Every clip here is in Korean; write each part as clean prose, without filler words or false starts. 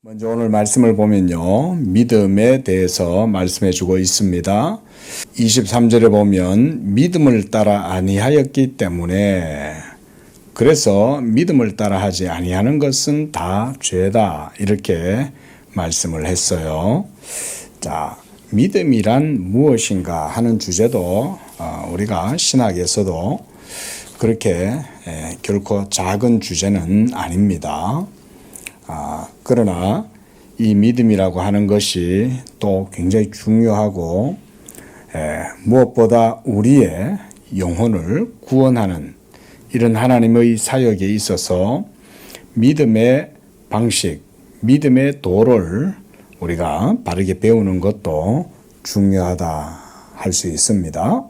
먼저 오늘 말씀을 보면요. 믿음에 대해서 말씀해 주고 있습니다. 23절에 보면 믿음을 따라 아니하였기 때문에 그래서 믿음을 따라 하지 아니하는 것은 다 죄다 이렇게 말씀을 했어요. 자, 믿음이란 무엇인가 하는 주제도 우리가 신학에서도 그렇게 결코 작은 주제는 아닙니다. 그러나 이 믿음이라고 하는 것이 또 굉장히 중요하고 무엇보다 우리의 영혼을 구원하는 이런 하나님의 사역에 있어서 믿음의 방식, 믿음의 도를 우리가 바르게 배우는 것도 중요하다 할 수 있습니다.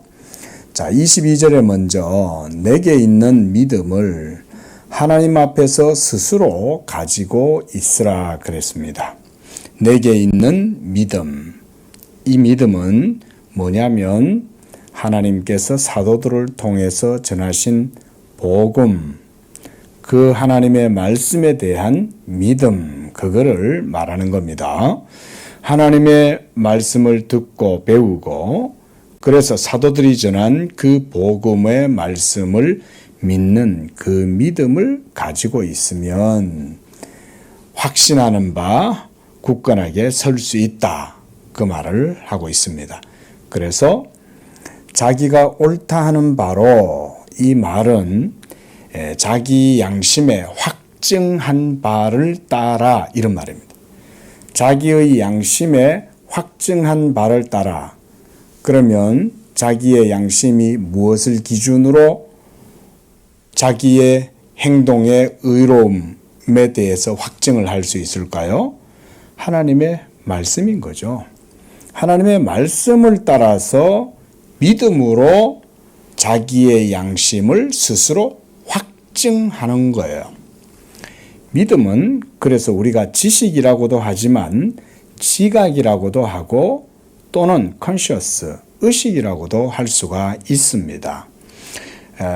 자, 22절에 먼저 내게 있는 믿음을 하나님 앞에서 스스로 가지고 있으라 그랬습니다. 내게 있는 믿음. 이 믿음은 뭐냐면 하나님께서 사도들을 통해서 전하신 복음, 그 하나님의 말씀에 대한 믿음, 그거를 말하는 겁니다. 하나님의 말씀을 듣고 배우고 그래서 사도들이 전한 그 복음의 말씀을 믿는 그 믿음을 가지고 있으면 확신하는 바 굳건하게 설 수 있다. 그 말을 하고 있습니다. 그래서 자기가 옳다 하는 바로 이 말은 자기 양심에 확증한 바를 따라 이런 말입니다. 자기의 양심에 확증한 바를 따라 그러면 자기의 양심이 무엇을 기준으로 자기의 행동의 의로움에 대해서 확증을 할 수 있을까요? 하나님의 말씀인 거죠. 하나님의 말씀을 따라서 믿음으로 자기의 양심을 스스로 확증하는 거예요. 믿음은 그래서 우리가 지식이라고도 하지만 지각이라고도 하고 또는 conscious, 의식이라고도 할 수가 있습니다.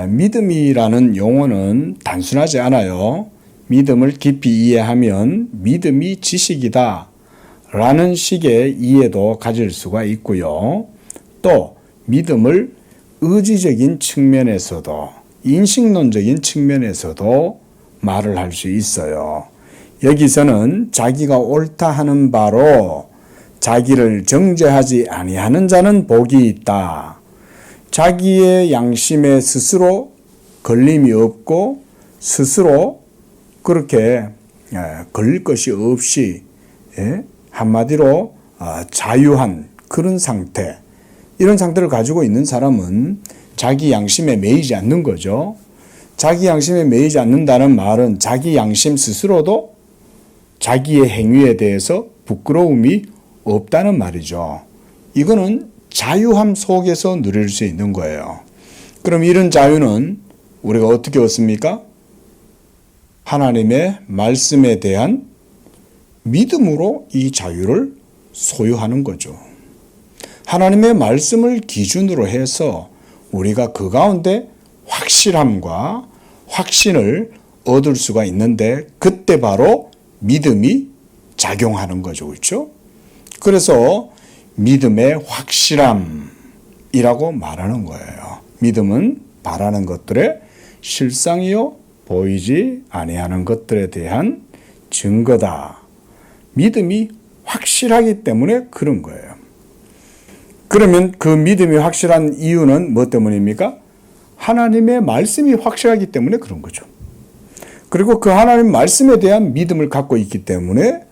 믿음이라는 용어는 단순하지 않아요. 믿음을 깊이 이해하면 믿음이 지식이다 라는 식의 이해도 가질 수가 있고요. 또 믿음을 의지적인 측면에서도 인식론적인 측면에서도 말을 할 수 있어요. 여기서는 자기가 옳다 하는 바로 자기를 정죄하지 아니하는 자는 복이 있다. 자기의 양심에 스스로 걸림이 없고 스스로 그렇게 걸릴 것이 없이 한마디로 자유한 그런 상태, 이런 상태를 가지고 있는 사람은 자기 양심에 매이지 않는 거죠. 자기 양심에 매이지 않는다는 말은 자기 양심 스스로도 자기의 행위에 대해서 부끄러움이 없다는 말이죠. 이거는 자유함 속에서 누릴 수 있는 거예요. 그럼 이런 자유는 우리가 어떻게 얻습니까? 하나님의 말씀에 대한 믿음으로 이 자유를 소유하는 거죠. 하나님의 말씀을 기준으로 해서 우리가 그 가운데 확실함과 확신을 얻을 수가 있는데 그때 바로 믿음이 작용하는 거죠. 그렇죠? 그래서 믿음의 확실함이라고 말하는 거예요. 믿음은 바라는 것들의 실상이요 보이지 아니하는 것들에 대한 증거다. 믿음이 확실하기 때문에 그런 거예요. 그러면 그 믿음이 확실한 이유는 뭐 때문입니까? 하나님의 말씀이 확실하기 때문에 그런 거죠. 그리고 그 하나님 말씀에 대한 믿음을 갖고 있기 때문에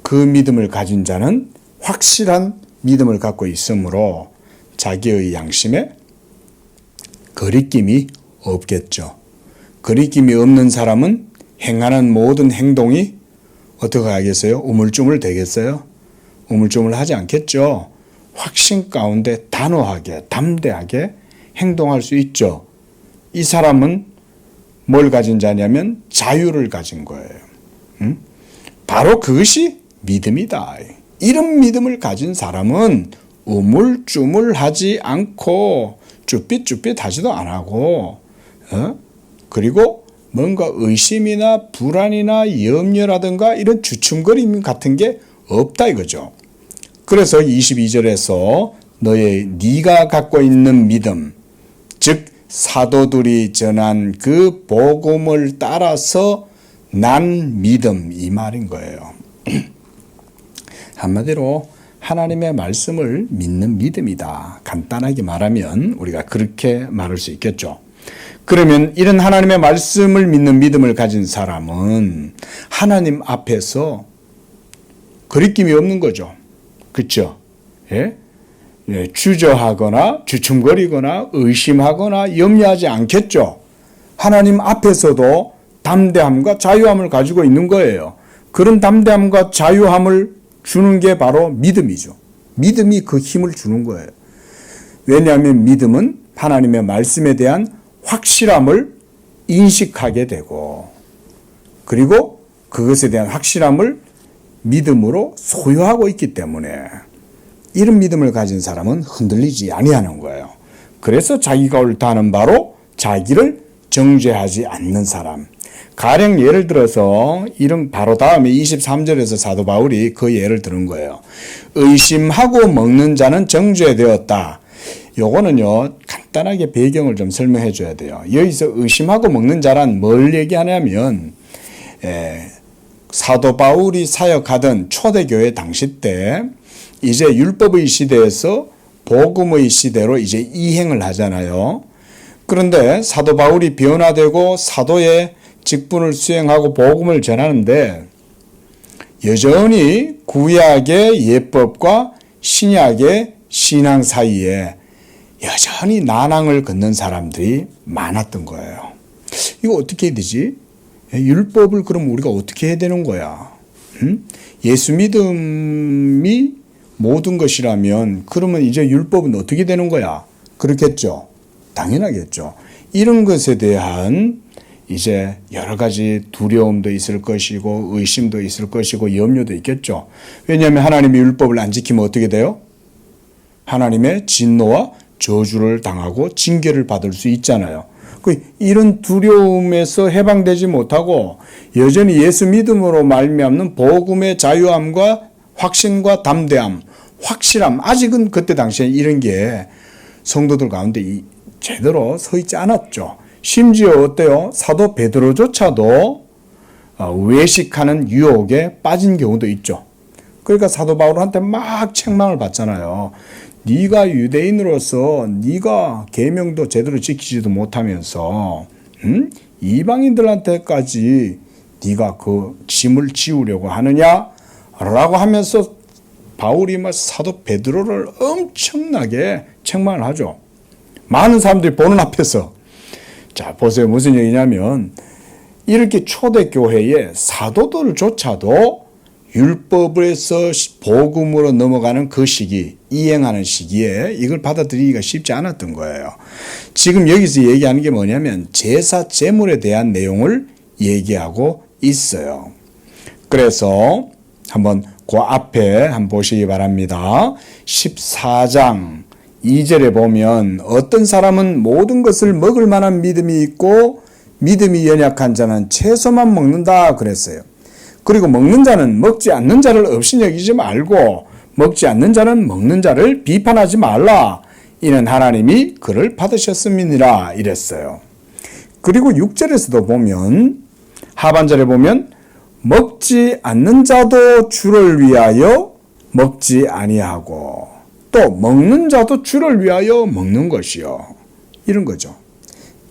그 믿음을 가진 자는 확실한 믿음을 갖고 있으므로 자기의 양심에 거리낌이 없겠죠. 거리낌이 없는 사람은 행하는 모든 행동이 어떻게 하겠어요? 우물쭈물 되겠어요? 우물쭈물 하지 않겠죠. 확신 가운데 단호하게 담대하게 행동할 수 있죠. 이 사람은 뭘 가진 자냐면 자유를 가진 거예요. 바로 그것이 믿음이다. 이런 믿음을 가진 사람은 우물쭈물하지 않고 쭈삣쭈삣하지도 안 하고 그리고 뭔가 의심이나 불안이나 염려라든가 이런 주춤거림 같은 게 없다 이거죠. 그래서 22절에서 네가 갖고 있는 믿음, 즉 사도들이 전한 그 복음을 따라서 난 믿음, 이 말인 거예요. 한마디로 하나님의 말씀을 믿는 믿음이다. 간단하게 말하면 우리가 그렇게 말할 수 있겠죠. 그러면 이런 하나님의 말씀을 믿는 믿음을 가진 사람은 하나님 앞에서 거리낌이 없는 거죠. 그렇죠? 예? 예, 주저하거나 주춤거리거나 의심하거나 염려하지 않겠죠. 하나님 앞에서도 담대함과 자유함을 가지고 있는 거예요. 그런 담대함과 자유함을 주는 게 바로 믿음이죠. 믿음이 그 힘을 주는 거예요. 왜냐하면 믿음은 하나님의 말씀에 대한 확실함을 인식하게 되고, 그리고 그것에 대한 확실함을 믿음으로 소유하고 있기 때문에 이런 믿음을 가진 사람은 흔들리지 아니하는 거예요. 그래서 자기가 옳다 하는 바로 자기를 정죄하지 않는 사람. 가령 예를 들어서 이런 바로 다음에 23절에서 사도 바울이 그 예를 들은 거예요. 의심하고 먹는 자는 정죄되었다. 요거는요, 간단하게 배경을 좀 설명해 줘야 돼요. 여기서 의심하고 먹는 자란 뭘 얘기하냐면, 사도 바울이 사역하던 초대교회 당시 때 이제 율법의 시대에서 복음의 시대로 이제 이행을 하잖아요. 그런데 사도 바울이 변화되고 사도의 직분을 수행하고 복음을 전하는데 여전히 구약의 예법과 신약의 신앙 사이에 여전히 난항을 걷는 사람들이 많았던 거예요. 이거 어떻게 해야 되지? 율법을 그럼 우리가 어떻게 해야 되는 거야? 예수 믿음이 모든 것이라면 그러면 이제 율법은 어떻게 되는 거야? 그렇겠죠. 당연하겠죠. 이런 것에 대한 이제 여러 가지 두려움도 있을 것이고 의심도 있을 것이고 염려도 있겠죠. 왜냐하면 하나님의 율법을 안 지키면 어떻게 돼요? 하나님의 진노와 저주를 당하고 징계를 받을 수 있잖아요. 이런 두려움에서 해방되지 못하고 여전히 예수 믿음으로 말미암는 복음의 자유함과 확신과 담대함, 확실함, 아직은 그때 당시에 이런 게 성도들 가운데 제대로 서 있지 않았죠. 심지어 어때요? 사도 베드로조차도 외식하는 유혹에 빠진 경우도 있죠. 그러니까 사도 바울한테 막 책망을 받잖아요. 네가 유대인으로서 네가 계명도 제대로 지키지도 못하면서 이방인들한테까지 네가 그 짐을 지우려고 하느냐라고 하면서 바울이 막 사도 베드로를 엄청나게 책망을 하죠. 많은 사람들이 보는 앞에서. 자, 보세요. 무슨 얘기냐면 이렇게 초대교회의 사도들조차도 율법에서 복음으로 넘어가는 그 시기, 이행하는 시기에 이걸 받아들이기가 쉽지 않았던 거예요. 지금 여기서 얘기하는 게 뭐냐면 제사 제물에 대한 내용을 얘기하고 있어요. 그래서 한번 그 앞에 한번 보시기 바랍니다. 14장 2절에 보면 어떤 사람은 모든 것을 먹을 만한 믿음이 있고 믿음이 연약한 자는 채소만 먹는다 그랬어요. 그리고 먹는 자는 먹지 않는 자를 없이 여기지 말고 먹지 않는 자는 먹는 자를 비판하지 말라. 이는 하나님이 그를 받으셨음이니라 이랬어요. 그리고 6절에서도 보면 하반절에 보면 먹지 않는 자도 주를 위하여 먹지 아니하고 또 먹는 자도 주를 위하여 먹는 것이요. 이런 거죠.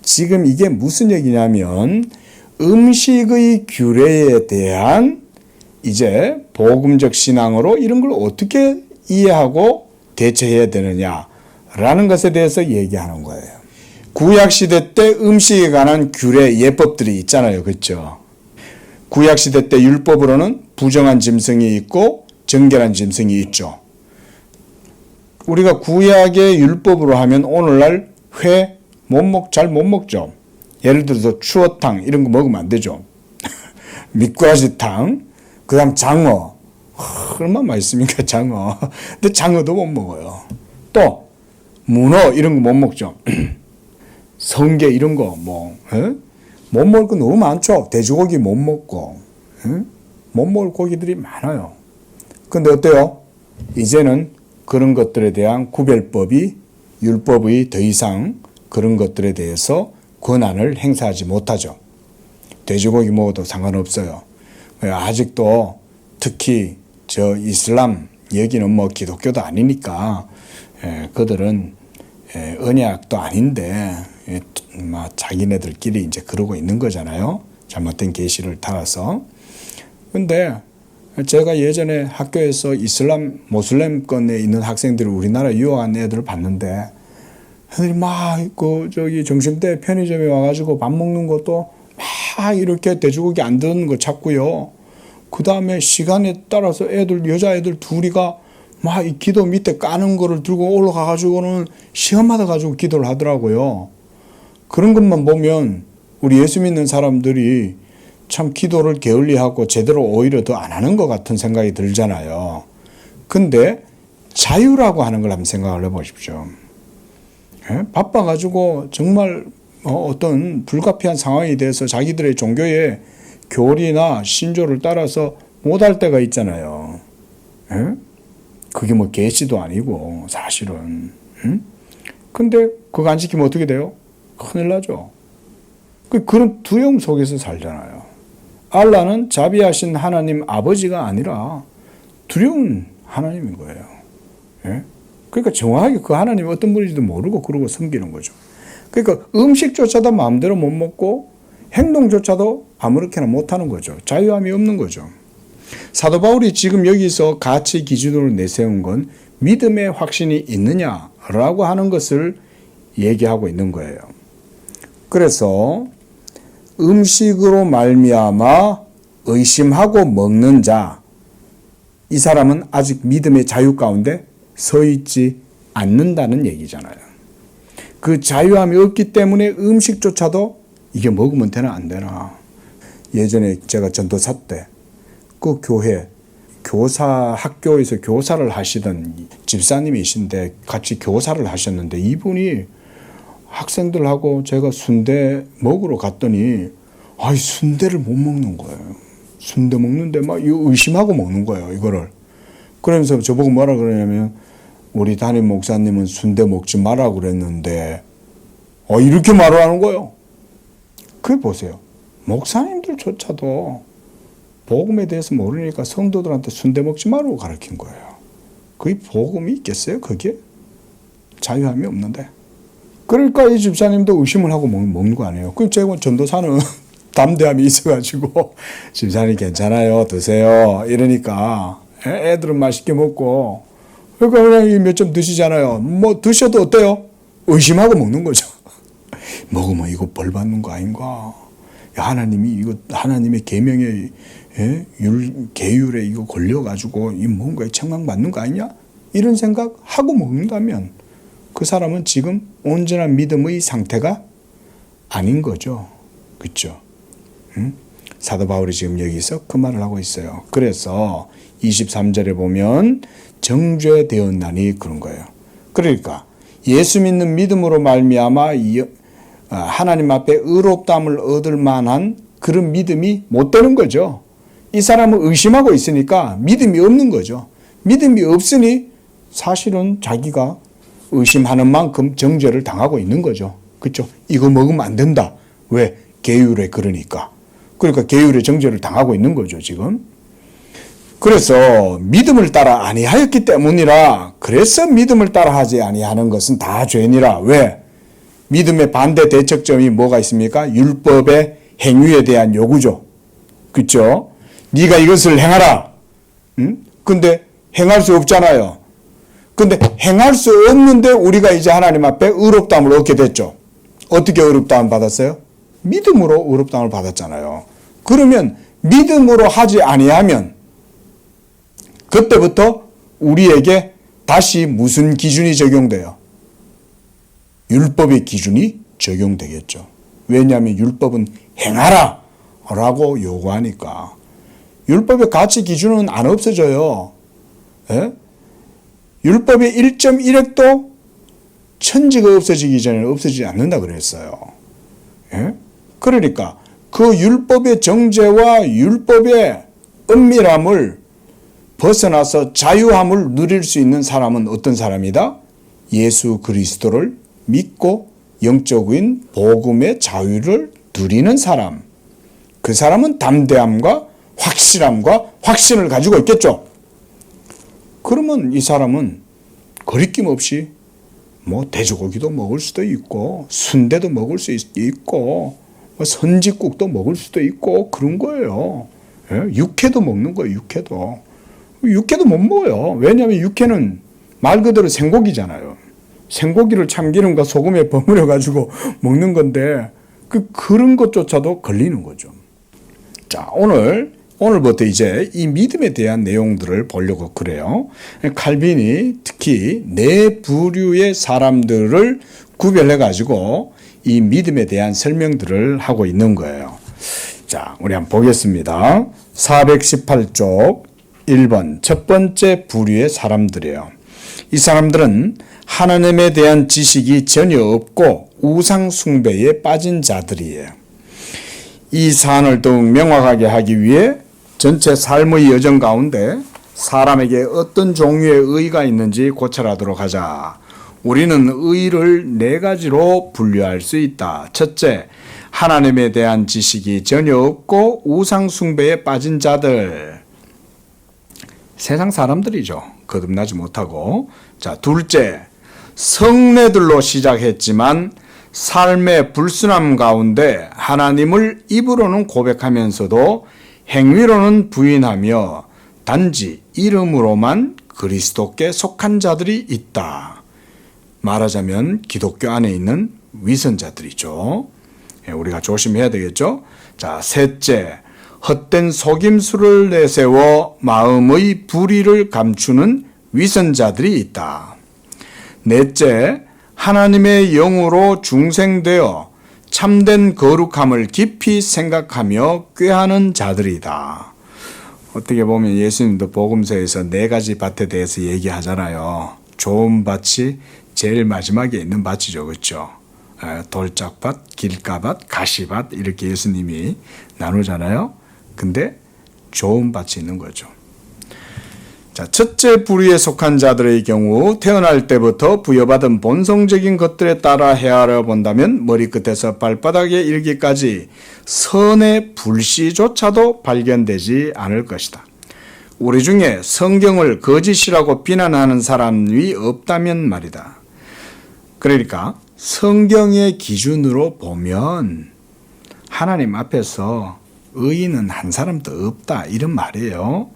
지금 이게 무슨 얘기냐면 음식의 규례에 대한 이제 복음적 신앙으로 이런 걸 어떻게 이해하고 대처해야 되느냐라는 것에 대해서 얘기하는 거예요. 구약시대 때 음식에 관한 규례, 예법들이 있잖아요. 그렇죠? 구약시대 때 율법으로는 부정한 짐승이 있고 정결한 짐승이 있죠. 우리가 구약의 율법으로 하면 오늘날 회 잘 못 먹죠. 예를 들어서 추어탕 이런 거 먹으면 안 되죠. 미꾸라지탕, 그 다음 장어. 얼마나 맛있습니까, 장어. 근데 장어도 못 먹어요. 또 문어 이런 거 못 먹죠. 성게 이런 거 못 먹을 거 너무 많죠. 돼지고기 못 먹고, 응? 못 먹을 고기들이 많아요. 근데 어때요? 이제는 그런 것들에 대한 구별법이 율법의 더 이상 그런 것들에 대해서 권한을 행사하지 못하죠. 돼지고기 먹어도 상관없어요. 아직도 특히 저 이슬람, 여기는 뭐 기독교도 아니니까 그들은 언약도 아닌데 자기네들끼리 이제 그러고 있는 거잖아요. 잘못된 계시를 따라서. 근데 제가 예전에 학교에서 이슬람 모슬렘권에 있는 학생들을 우리나라 유학한 애들을 봤는데 애들이 저기 점심때 편의점에 와가지고 밥 먹는 것도 막 이렇게 돼지고기 안 드는 거 찾고요. 그 다음에 시간에 따라서 여자애들 둘이가 막 이 기도 밑에 까는 거를 들고 올라가가지고는 시간마다 가지고 기도를 하더라고요. 그런 것만 보면 우리 예수 믿는 사람들이 참 기도를 게을리하고 제대로 오히려 더 안 하는 것 같은 생각이 들잖아요. 근데 자유라고 하는 걸 한번 생각을 해보십시오. 바빠가지고 정말 어떤 불가피한 상황에 대해서 자기들의 종교의 교리나 신조를 따라서 못할 때가 있잖아요. 그게 뭐 계시도 아니고 사실은. 근데 그거 안 지키면 어떻게 돼요? 큰일 나죠. 그런 두려움 속에서 살잖아요. 알라는 자비하신 하나님 아버지가 아니라 두려운 하나님인 거예요. 그러니까 정확하게 그 하나님이 어떤 분인지도 모르고 그러고 섬기는 거죠. 그러니까 음식조차도 마음대로 못 먹고 행동조차도 아무렇게나 못하는 거죠. 자유함이 없는 거죠. 사도 바울이 지금 여기서 가치 기준으로 내세운 건 믿음의 확신이 있느냐라고 하는 것을 얘기하고 있는 거예요. 그래서 음식으로 말미암아 의심하고 먹는 자, 이 사람은 아직 믿음의 자유 가운데 서 있지 않는다는 얘기잖아요. 그 자유함이 없기 때문에 음식조차도 이게 먹으면 되나 안 되나. 예전에 제가 전도사 때 그 학교에서 교사를 하시던 집사님이신데 같이 교사를 하셨는데 이분이 학생들하고 제가 순대 먹으러 갔더니 순대를 못 먹는 거예요. 순대 먹는데 막 의심하고 먹는 거예요, 이거를. 그러면서 저보고 뭐라 그러냐면 우리 담임 목사님은 순대 먹지 마라 그랬는데 이렇게 말을 하는 거예요. 그게 보세요. 목사님들조차도 복음에 대해서 모르니까 성도들한테 순대 먹지 말라고 가르친 거예요. 그게 복음이 있겠어요? 그게? 자유함이 없는데. 그러니까 이 집사님도 의심을 하고 먹는 거 아니에요. 그 제가 전도사는 담대함이 있어가지고 집사님 괜찮아요, 드세요 이러니까 애들은 맛있게 먹고 그러니까 그냥 몇 점 드시잖아요. 뭐 드셔도 어때요? 의심하고 먹는 거죠. 먹으면 이거 벌 받는 거 아닌가? 하나님이 이거 하나님의 계명에 계율에 이거 걸려가지고 이 뭔가에 책망받는 거 아니냐? 이런 생각하고 먹는다면 그 사람은 지금 온전한 믿음의 상태가 아닌 거죠. 그렇죠? 사도 바울이 지금 여기서 그 말을 하고 있어요. 그래서 23절에 보면 정죄되었나니 그런 거예요. 그러니까 예수 믿는 믿음으로 말미암아 하나님 앞에 의롭다함을 얻을 만한 그런 믿음이 못 되는 거죠. 이 사람은 의심하고 있으니까 믿음이 없는 거죠. 믿음이 없으니 사실은 자기가 의심하는 만큼 정죄를 당하고 있는 거죠. 그렇죠? 이거 먹으면 안 된다. 왜? 계율에 그러니까. 그러니까 계율에 정죄를 당하고 있는 거죠, 지금. 그래서 믿음을 따라 아니하였기 때문이라. 그래서 믿음을 따라 하지 아니하는 것은 다 죄니라. 왜? 믿음의 반대 대척점이 뭐가 있습니까? 율법의 행위에 대한 요구죠. 그렇죠? 네가 이것을 행하라. 근데 행할 수 없잖아요. 근데 행할 수 없는데 우리가 이제 하나님 앞에 의롭다함을 얻게 됐죠. 어떻게 의롭다함을 받았어요? 믿음으로 의롭다함을 받았잖아요. 그러면 믿음으로 하지 아니하면 그때부터 우리에게 다시 무슨 기준이 적용돼요? 율법의 기준이 적용되겠죠. 왜냐하면 율법은 행하라 라고 요구하니까. 율법의 가치 기준은 안 없어져요. 예? 율법의 1.1획도 천지가 없어지기 전에 없어지지 않는다 그랬어요. 예? 그러니까 그 율법의 정죄와 율법의 은밀함을 벗어나서 자유함을 누릴 수 있는 사람은 어떤 사람이다? 예수 그리스도를 믿고 영적인 복음의 자유를 누리는 사람. 그 사람은 담대함과 확실함과 확신을 가지고 있겠죠. 그러면 이 사람은 거리낌 없이 뭐 돼지고기도 먹을 수도 있고 순대도 먹을 수 있고 선지국도 먹을 수도 있고 그런 거예요. 예? 육회도 먹는 거예요. 육회도 못 먹어요. 왜냐하면 육회는 말 그대로 생고기잖아요. 생고기를 참기름과 소금에 버무려 가지고 먹는 건데 그런 것조차도 걸리는 거죠. 자, 오늘부터 이제 이 믿음에 대한 내용들을 보려고 그래요. 칼빈이 특히 네 부류의 사람들을 구별해 가지고 이 믿음에 대한 설명들을 하고 있는 거예요. 자, 우리 한번 보겠습니다. 418쪽 1번 첫 번째 부류의 사람들이에요. 이 사람들은 하나님에 대한 지식이 전혀 없고 우상 숭배에 빠진 자들이에요. 이 사안을 더욱 명확하게 하기 위해 전체 삶의 여정 가운데 사람에게 어떤 종류의 의가 있는지 고찰하도록 하자. 우리는 의를 네 가지로 분류할 수 있다. 첫째, 하나님에 대한 지식이 전혀 없고 우상 숭배에 빠진 자들. 세상 사람들이죠. 거듭나지 못하고. 자, 둘째, 성례들로 시작했지만 삶의 불순함 가운데 하나님을 입으로는 고백하면서도 행위로는 부인하며 단지 이름으로만 그리스도께 속한 자들이 있다. 말하자면 기독교 안에 있는 위선자들이죠. 우리가 조심해야 되겠죠. 자, 셋째, 헛된 속임수를 내세워 마음의 불의를 감추는 위선자들이 있다. 넷째, 하나님의 영으로 중생되어 참된 거룩함을 깊이 생각하며 꾀하는 자들이다. 어떻게 보면 예수님도 복음서에서 네 가지 밭에 대해서 얘기하잖아요. 좋은 밭이 제일 마지막에 있는 밭이죠. 그렇죠? 돌짝밭, 길가밭, 가시밭 이렇게 예수님이 나누잖아요. 근데 좋은 밭이 있는 거죠. 자, 첫째 부류에 속한 자들의 경우 태어날 때부터 부여받은 본성적인 것들에 따라 헤아려 본다면 머리끝에서 발바닥에 이르기까지 선의 불씨조차도 발견되지 않을 것이다. 우리 중에 성경을 거짓이라고 비난하는 사람이 없다면 말이다. 그러니까 성경의 기준으로 보면 하나님 앞에서 의인은 한 사람도 없다 이런 말이에요.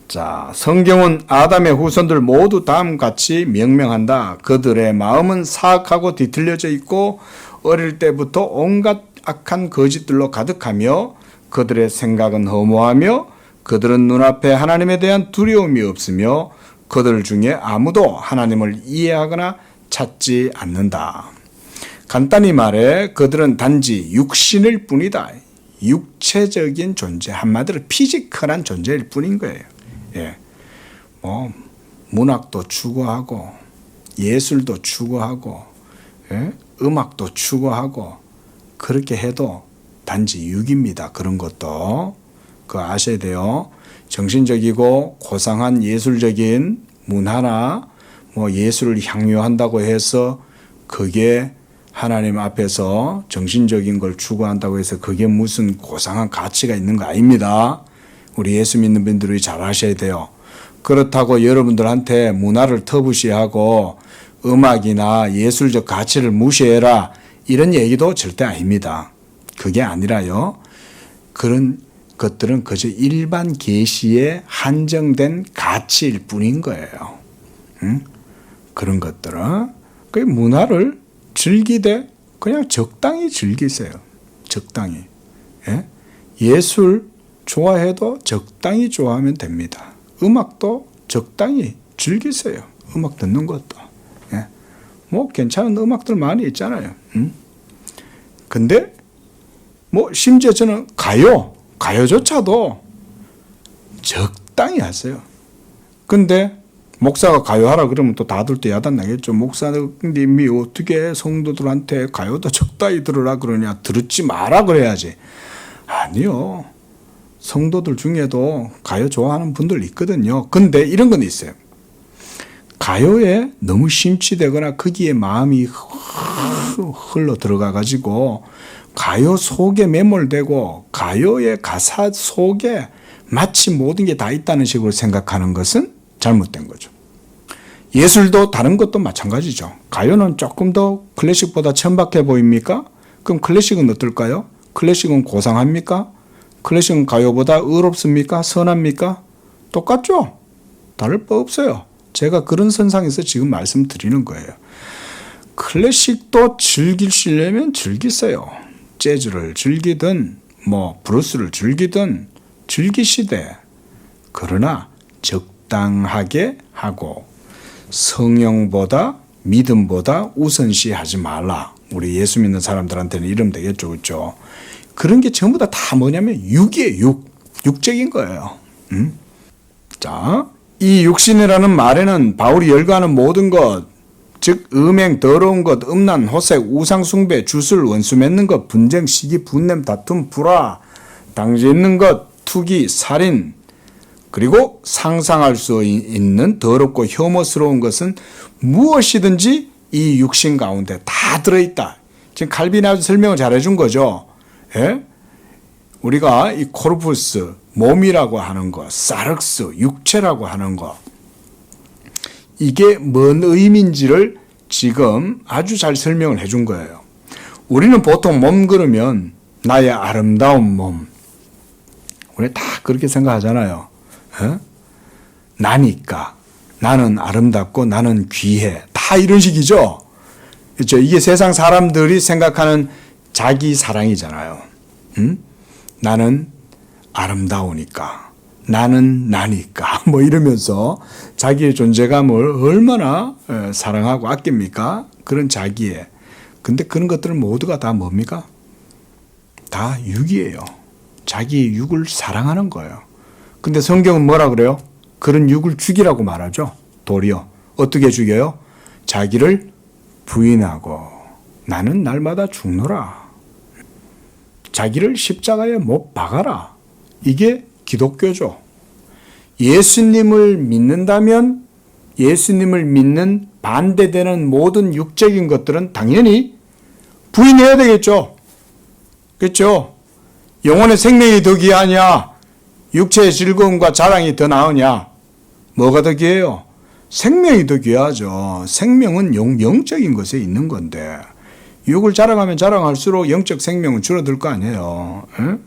자, 성경은 아담의 후손들 모두 다음같이 명명한다. 그들의 마음은 사악하고 뒤틀려져 있고 어릴 때부터 온갖 악한 거짓들로 가득하며 그들의 생각은 허무하며 그들은 눈앞에 하나님에 대한 두려움이 없으며 그들 중에 아무도 하나님을 이해하거나 찾지 않는다. 간단히 말해 그들은 단지 육신일 뿐이다. 육체적인 존재, 한마디로 피지컬한 존재일 뿐인 거예요. 예, 문학도 추구하고 예술도 추구하고 음악도 추구하고 그렇게 해도 단지 육입니다. 그런 것도 그거 아셔야 돼요. 정신적이고 고상한 예술적인 문화나 예술을 향유한다고 해서 그게 하나님 앞에서 정신적인 걸 추구한다고 해서 그게 무슨 고상한 가치가 있는 거 아닙니다. 우리 예수 믿는 분들이 잘 아셔야 돼요. 그렇다고 여러분들한테 문화를 터부시하고 음악이나 예술적 가치를 무시해라 이런 얘기도 절대 아닙니다. 그게 아니라요. 그런 것들은 그저 일반 계시에 한정된 가치일 뿐인 거예요. 그런 것들은 그 문화를 즐기되 그냥 적당히 즐기세요. 적당히. 예술 좋아해도 적당히 좋아하면 됩니다. 음악도 적당히 즐기세요. 음악 듣는 것도. 괜찮은 음악들 많이 있잖아요. 근데 심지어 저는 가요조차도 적당히 하세요. 근데 목사가 가요하라 그러면 또 다들 또 야단 나겠죠. 목사님이 어떻게 성도들한테 가요도 적당히 들으라 그러냐. 듣지 마라 그래야지. 아니요. 성도들 중에도 가요 좋아하는 분들 있거든요. 근데 이런 건 있어요. 가요에 너무 심취되거나 거기에 마음이 흘러 들어가 가지고 가요 속에 매몰되고 가요의 가사 속에 마치 모든 게 다 있다는 식으로 생각하는 것은 잘못된 거죠. 예술도 다른 것도 마찬가지죠. 가요는 조금 더 클래식보다 천박해 보입니까? 그럼 클래식은 어떨까요? 클래식은 고상합니까? 클래식은 가요보다 의롭습니까? 선합니까? 똑같죠? 다를 바 없어요. 제가 그런 선상에서 지금 말씀드리는 거예요. 클래식도 즐기시려면 즐기세요. 재즈를 즐기든 브루스를 즐기든 즐기시되, 그러나 적당하게 하고 성령보다 믿음보다 우선시하지 말라. 우리 예수 믿는 사람들한테는 이러면 되겠죠. 그렇죠? 그런 게 전부 다 뭐냐면 육이에요. 육적인 거예요. 자, 이 육신이라는 말에는 바울이 열거하는 모든 것, 즉 음행, 더러운 것, 음란, 호색, 우상숭배, 주술, 원수 맺는 것, 분쟁, 시기, 분냄, 다툼, 불화, 당지 있는 것, 투기, 살인, 그리고 상상할 수 있는 더럽고 혐오스러운 것은 무엇이든지 이 육신 가운데 다 들어있다. 지금 칼빈이 아주 설명을 잘해준 거죠. 예? 우리가 이 코르푸스, 몸이라고 하는 거, 사륵스, 육체라고 하는 거, 이게 뭔 의미인지를 지금 아주 잘 설명을 해준 거예요. 우리는 보통 몸 그러면 나의 아름다운 몸, 우리 다 그렇게 생각하잖아요. 에? 나니까, 나는 아름답고 나는 귀해, 다 이런 식이죠. 그렇죠? 이게 세상 사람들이 생각하는 자기 사랑이잖아요. 나는 아름다우니까, 나는 나니까, 이러면서 자기의 존재감을 얼마나 사랑하고 아낍니까? 그런 자기애. 근데 그런 것들은 모두가 다 뭡니까? 다 육이에요. 자기 육을 사랑하는 거예요. 근데 성경은 뭐라 그래요? 그런 육을 죽이라고 말하죠. 도리어. 어떻게 죽여요? 자기를 부인하고 나는 날마다 죽노라. 자기를 십자가에 못 박아라. 이게 기독교죠. 예수님을 믿는다면 예수님을 믿는 반대되는 모든 육적인 것들은 당연히 부인해야 되겠죠. 그렇죠? 영혼의 생명이 더 귀하냐? 육체의 즐거움과 자랑이 더 나으냐? 뭐가 더 귀해요? 생명이 더 귀하죠. 생명은 영적인 것에 있는 건데 육을 자랑하면 자랑할수록 영적 생명은 줄어들 거 아니에요. 에?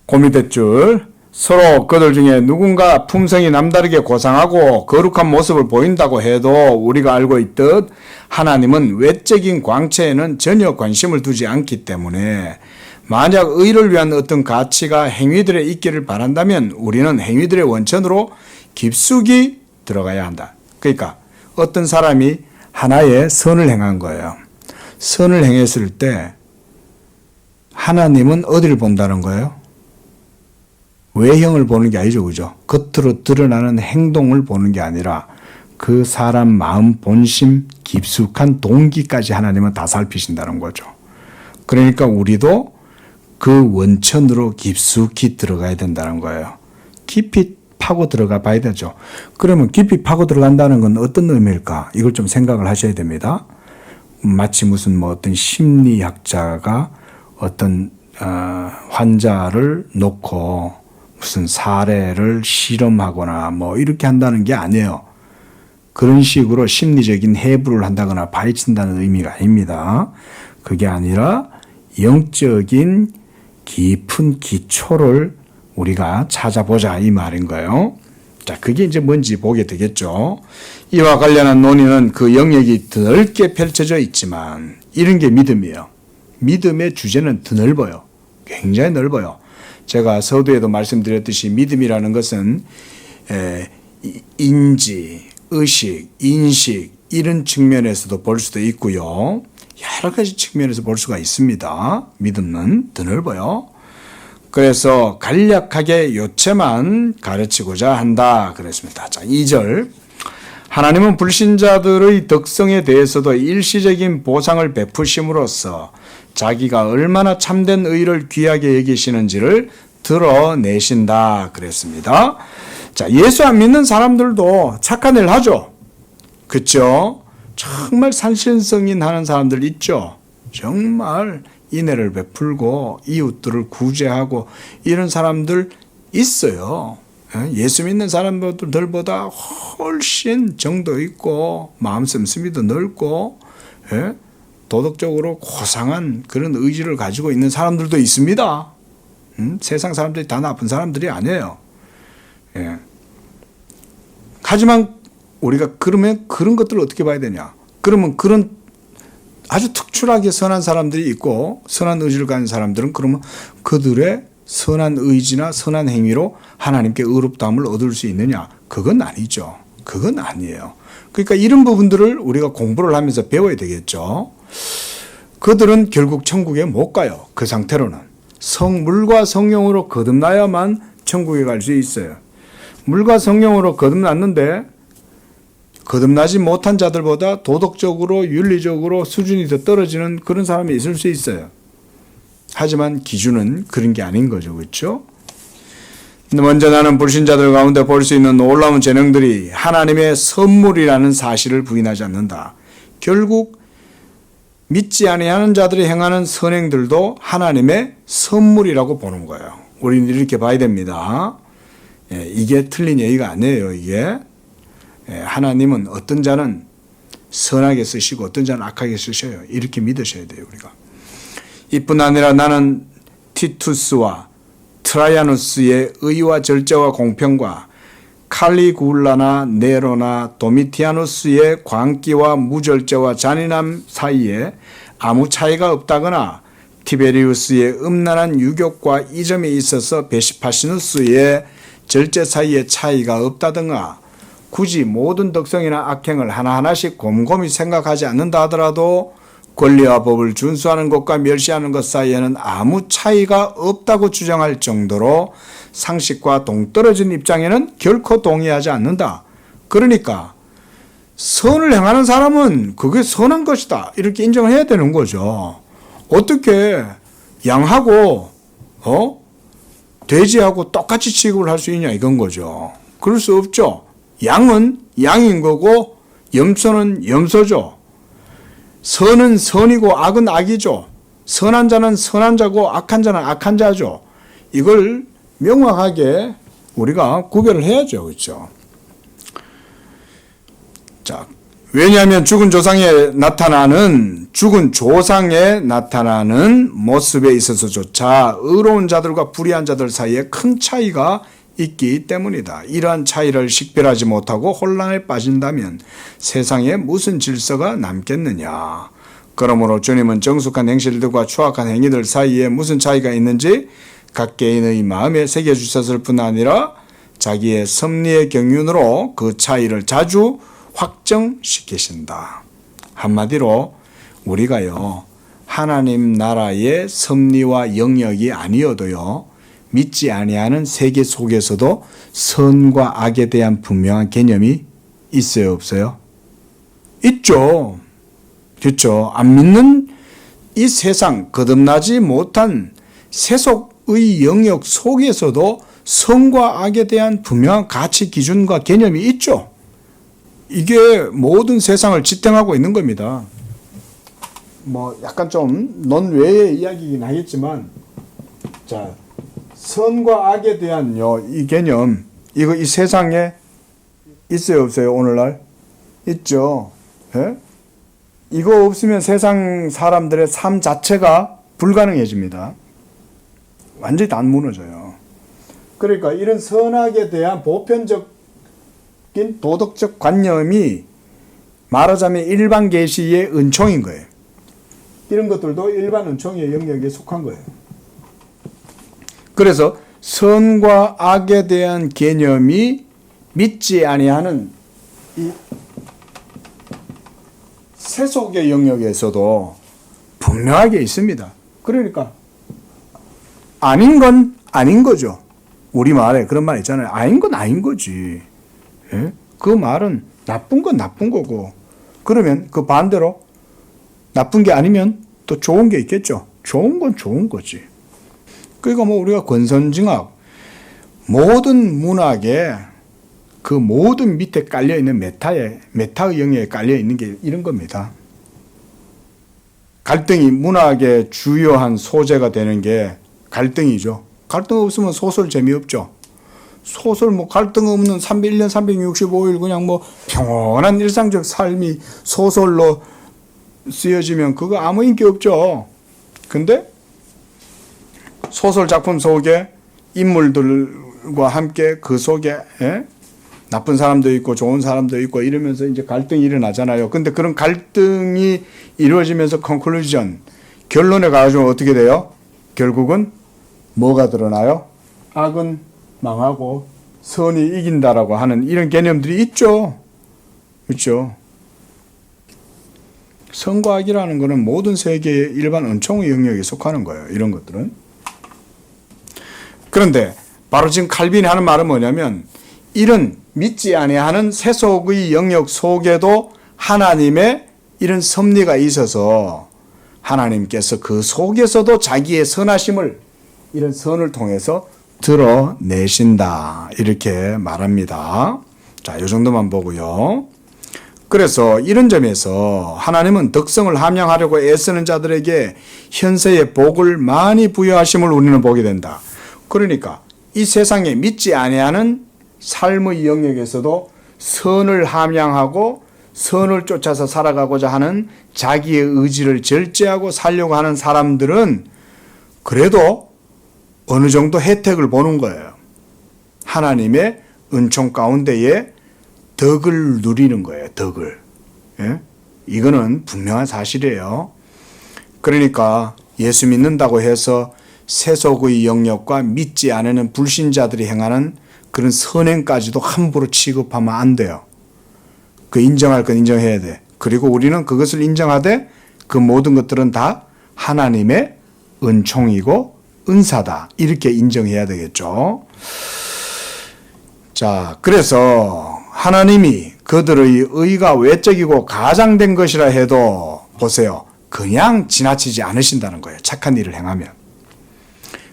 고미댓줄 서로 그들 중에 누군가 품성이 남다르게 고상하고 거룩한 모습을 보인다고 해도 우리가 알고 있듯 하나님은 외적인 광채에는 전혀 관심을 두지 않기 때문에 만약 의를 위한 어떤 가치가 행위들에 있기를 바란다면 우리는 행위들의 원천으로 깊숙이 들어가야 한다. 그러니까 어떤 사람이 하나의 선을 행한 거예요. 선을 행했을 때 하나님은 어디를 본다는 거예요? 외형을 보는 게 아니죠. 그죠? 겉으로 드러나는 행동을 보는 게 아니라 그 사람 마음, 본심, 깊숙한 동기까지 하나님은 다 살피신다는 거죠. 그러니까 우리도 그 원천으로 깊숙이 들어가야 된다는 거예요. 깊이 파고 들어가 봐야 되죠. 그러면 깊이 파고 들어간다는 건 어떤 의미일까? 이걸 좀 생각을 하셔야 됩니다. 마치 무슨 어떤 심리학자가 어떤 환자를 놓고 무슨 사례를 실험하거나 이렇게 한다는 게 아니에요. 그런 식으로 심리적인 해부를 한다거나 파헤친다는 의미가 아닙니다. 그게 아니라 영적인 깊은 기초를 우리가 찾아보자 이 말인 거예요. 자, 그게 이제 뭔지 보게 되겠죠. 이와 관련한 논의는 그 영역이 더 넓게 펼쳐져 있지만 이런 게 믿음이에요. 믿음의 주제는 더 넓어요. 굉장히 넓어요. 제가 서두에도 말씀드렸듯이 믿음이라는 것은 인지, 의식, 인식 이런 측면에서도 볼 수도 있고요. 여러 가지 측면에서 볼 수가 있습니다. 믿음은 더 넓어요. 그래서 간략하게 요체만 가르치고자 한다 그랬습니다. 자, 2절 하나님은 불신자들의 덕성에 대해서도 일시적인 보상을 베푸심으로써 자기가 얼마나 참된 의를 귀하게 여기시는지를 드러내신다 그랬습니다. 자, 예수 안 믿는 사람들도 착한 일 하죠. 그렇죠? 정말 산신성인 하는 사람들 있죠. 정말 인애를 베풀고 이웃들을 구제하고 이런 사람들 있어요. 예수 믿는 사람들보다 훨씬 정도 있고 마음 씀씀이도 넓고 도덕적으로 고상한 그런 의지를 가지고 있는 사람들도 있습니다. 세상 사람들이 다 나쁜 사람들이 아니에요. 하지만 우리가 그러면 그런 것들을 어떻게 봐야 되냐? 그러면 그런 아주 특출하게 선한 사람들이 있고 선한 의지를 가진 사람들은 그러면 그들의 선한 의지나 선한 행위로 하나님께 의롭다함을 얻을 수 있느냐? 그건 아니죠. 그건 아니에요. 그러니까 이런 부분들을 우리가 공부를 하면서 배워야 되겠죠. 그들은 결국 천국에 못 가요. 그 상태로는. 물과 성령으로 거듭나야만 천국에 갈 수 있어요. 물과 성령으로 거듭났는데 거듭나지 못한 자들보다 도덕적으로 윤리적으로 수준이 더 떨어지는 그런 사람이 있을 수 있어요. 하지만 기준은 그런 게 아닌 거죠. 그렇죠? 먼저 나는 불신자들 가운데 볼 수 있는 놀라운 재능들이 하나님의 선물이라는 사실을 부인하지 않는다. 결국 믿지 아니하는 자들이 행하는 선행들도 하나님의 선물이라고 보는 거예요. 우리는 이렇게 봐야 됩니다. 이게 틀린 얘기가 아니에요. 이게 하나님은 어떤 자는 선하게 쓰시고 어떤 자는 악하게 쓰셔요. 이렇게 믿으셔야 돼요. 우리가. 이뿐 아니라 나는 티투스와 트라이아누스의 의와 절제와 공평과 칼리굴라나 네로나 도미티아누스의 광기와 무절제와 잔인함 사이에 아무 차이가 없다거나 티베리우스의 음란한 유격과 이점에 있어서 베시파시누스의 절제 사이에 차이가 없다든가 굳이 모든 덕성이나 악행을 하나하나씩 곰곰이 생각하지 않는다 하더라도 권리와 법을 준수하는 것과 멸시하는 것 사이에는 아무 차이가 없다고 주장할 정도로 상식과 동떨어진 입장에는 결코 동의하지 않는다. 그러니까 선을 행하는 사람은 그게 선한 것이다. 이렇게 인정을 해야 되는 거죠. 어떻게 양하고 돼지하고 똑같이 취급을 할 수 있냐 이건 거죠. 그럴 수 없죠. 양은 양인 거고 염소는 염소죠. 선은 선이고 악은 악이죠. 선한 자는 선한 자고 악한 자는 악한 자죠. 이걸 명확하게 우리가 구별을 해야죠. 그렇죠? 자, 왜냐하면 죽은 조상에 나타나는 모습에 있어서조차 의로운 자들과 불의한 자들 사이에 큰 차이가 있기 때문이다. 이러한 차이를 식별하지 못하고 혼란에 빠진다면 세상에 무슨 질서가 남겠느냐. 그러므로 주님은 정숙한 행실들과 추악한 행위들 사이에 무슨 차이가 있는지 각 개인의 마음에 새겨주셨을 뿐 아니라 자기의 섭리의 경륜으로 그 차이를 자주 확정시키신다. 한마디로 우리가요 하나님 나라의 섭리와 영역이 아니어도요 믿지 아니하는 세계 속에서도 선과 악에 대한 분명한 개념이 있어요, 없어요? 있죠. 그렇죠. 안 믿는 이 세상 거듭나지 못한 세속의 영역 속에서도 선과 악에 대한 분명한 가치 기준과 개념이 있죠. 이게 모든 세상을 지탱하고 있는 겁니다. 약간 좀 논외의 이야기이긴 하겠지만, 자, 선과 악에 대한 이 개념, 이 세상에 있어요, 없어요, 오늘날? 있죠. 예? 이거 없으면 세상 사람들의 삶 자체가 불가능해집니다. 완전히 다 무너져요. 그러니까 이런 선악에 대한 보편적인 도덕적 관념이 말하자면 일반 계시의 은총인 거예요. 이런 것들도 일반 은총의 영역에 속한 거예요. 그래서 선과 악에 대한 개념이 믿지 아니하는 이 세속의 영역에서도 분명하게 있습니다. 그러니까 아닌 건 아닌 거죠. 우리말에 그런 말 있잖아요. 아닌 건 아닌 거지. 예? 그 말은 나쁜 건 나쁜 거고, 그러면 그 반대로 나쁜 게 아니면 또 좋은 게 있겠죠. 좋은 건 좋은 거지. 그러니까 뭐 우리가 권선징악, 모든 문학에 그 모든 밑에 깔려있는 메타의 영역에 깔려있는 게 이런 겁니다. 갈등이 문학의 주요한 소재가 되는 게 갈등이죠. 갈등 없으면 소설 재미없죠. 소설 뭐 갈등 없는 1년 365일 그냥 뭐 평온한 일상적 삶이 소설로 쓰여지면 그거 아무 인기 없죠. 근데 소설 작품 속에 인물들과 함께 그 속에 나쁜 사람도 있고 좋은 사람도 있고 이러면서 이제 갈등이 일어나잖아요. 근데 그런 갈등이 이루어지면서 컨클루전, 결론에 가가지고 어떻게 돼요? 결국은 뭐가 드러나요? 악은 망하고 선이 이긴다라고 하는 이런 개념들이 있죠. 그렇죠? 선과 악이라는 것은 모든 세계의 일반 은총의 영역에 속하는 거예요. 이런 것들은. 그런데 바로 지금 칼빈이 하는 말은 뭐냐면 이런 믿지 아니하는 세속의 영역 속에도 하나님의 이런 섭리가 있어서 하나님께서 그 속에서도 자기의 선하심을 이런 선을 통해서 드러내신다. 이렇게 말합니다. 자, 이 정도만 보고요. 그래서 이런 점에서 하나님은 덕성을 함양하려고 애쓰는 자들에게 현세의 복을 많이 부여하심을 우리는 보게 된다. 그러니까 이 세상에 믿지 아니하는 삶의 영역에서도 선을 함양하고 선을 쫓아서 살아가고자 하는 자기의 의지를 절제하고 살려고 하는 사람들은 그래도 어느 정도 혜택을 보는 거예요. 하나님의 은총 가운데에 덕을 누리는 거예요. 덕을. 예? 이거는 분명한 사실이에요. 그러니까 예수 믿는다고 해서 세속의 영역과 믿지 않는 불신자들이 행하는 그런 선행까지도 함부로 취급하면 안 돼요. 그 인정할 건 인정해야 돼. 그리고 우리는 그것을 인정하되 그 모든 것들은 다 하나님의 은총이고 은사다. 이렇게 인정해야 되겠죠. 자, 그래서 하나님이 그들의 의가 외적이고 가장된 것이라 해도 보세요. 그냥 지나치지 않으신다는 거예요. 착한 일을 행하면.